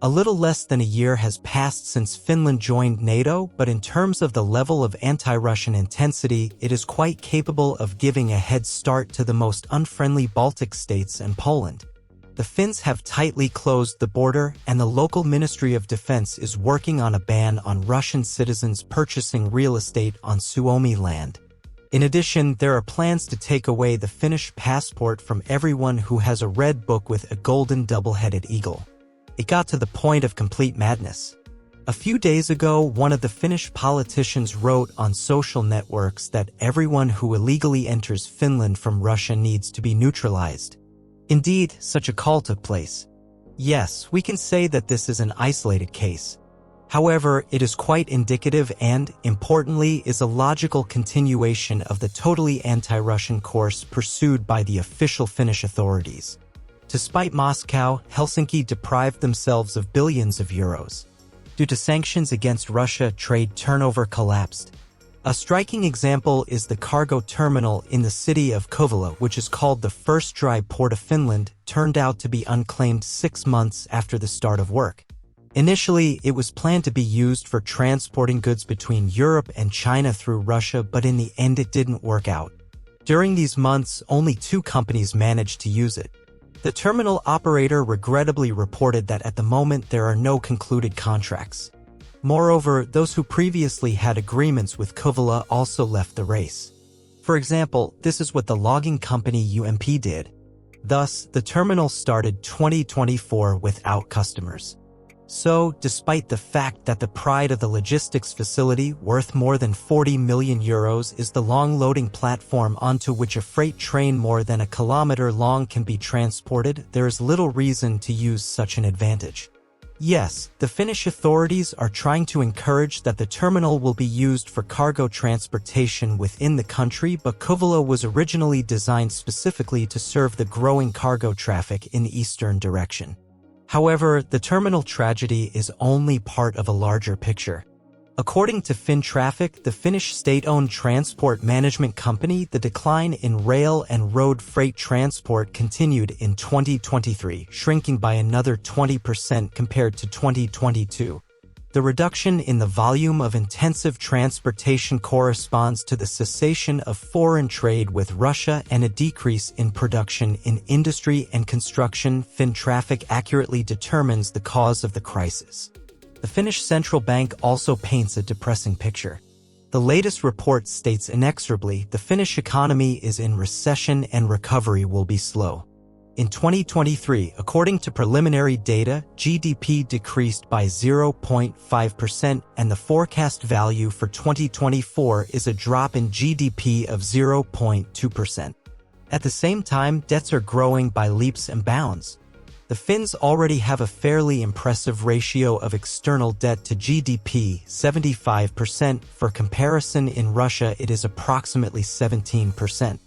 A little less than a year has passed since Finland joined NATO, but in terms of the level of anti-Russian intensity, it is quite capable of giving a head start to the most unfriendly Baltic states and Poland. The Finns have tightly closed the border, and the local Ministry of Defense is working on a ban on Russian citizens purchasing real estate on Suomi land. In addition, there are plans to take away the Finnish passport from everyone who has a red book with a golden double-headed eagle. It got to the point of complete madness. A few days ago, one of the Finnish politicians wrote on social networks that everyone who illegally enters Finland from Russia needs to be neutralized. Indeed, such a call took place. Yes, we can say that this is an isolated case. However, it is quite indicative and, importantly, is a logical continuation of the totally anti-Russian course pursued by the official Finnish authorities. To spite Moscow, Helsinki deprived themselves of billions of euros. Due to sanctions against Russia, trade turnover collapsed. A striking example is the cargo terminal in the city of Kouvola, which is called the first dry port of Finland, turned out to be unclaimed 6 months after the start of work. Initially, it was planned to be used for transporting goods between Europe and China through Russia, but in the end it didn't work out. During these months, only 2 companies managed to use it. The terminal operator regrettably reported that at the moment there are no concluded contracts. Moreover, those who previously had agreements with Kouvola also left the race. For example, this is what the logging company UMP did. Thus, the terminal started 2024 without customers. So, despite the fact that the pride of the logistics facility, worth more than 40 million euros, is the long loading platform onto which a freight train more than a kilometer long can be transported, there is little reason to use such an advantage. Yes, the Finnish authorities are trying to encourage that the terminal will be used for cargo transportation within the country, but Kouvola was originally designed specifically to serve the growing cargo traffic in the eastern direction. However, the terminal tragedy is only part of a larger picture. According to FinTraffic, the Finnish state-owned transport management company, the decline in rail and road freight transport continued in 2023, shrinking by another 20% compared to 2022. The reduction in the volume of intensive transportation corresponds to the cessation of foreign trade with Russia and a decrease in production in industry and construction. FinTraffic accurately determines the cause of the crisis. The Finnish central bank also paints a depressing picture. The latest report states inexorably the Finnish economy is in recession and recovery will be slow. In 2023, according to preliminary data, GDP decreased by 0.5% and the forecast value for 2024 is a drop in GDP of 0.2%. At the same time, debts are growing by leaps and bounds. The Finns already have a fairly impressive ratio of external debt to GDP, 75%. For comparison, in Russia it is approximately 17%.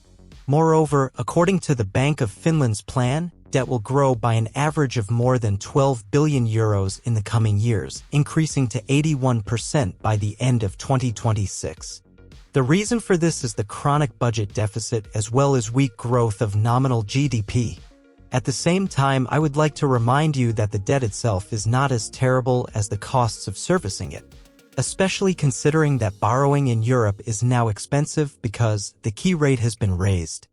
Moreover, according to the Bank of Finland's plan, debt will grow by an average of more than 12 billion euros in the coming years, increasing to 81% by the end of 2026. The reason for this is the chronic budget deficit as well as weak growth of nominal GDP. At the same time, I would like to remind you that the debt itself is not as terrible as the costs of servicing it, especially considering that borrowing in Europe is now expensive because the key rate has been raised.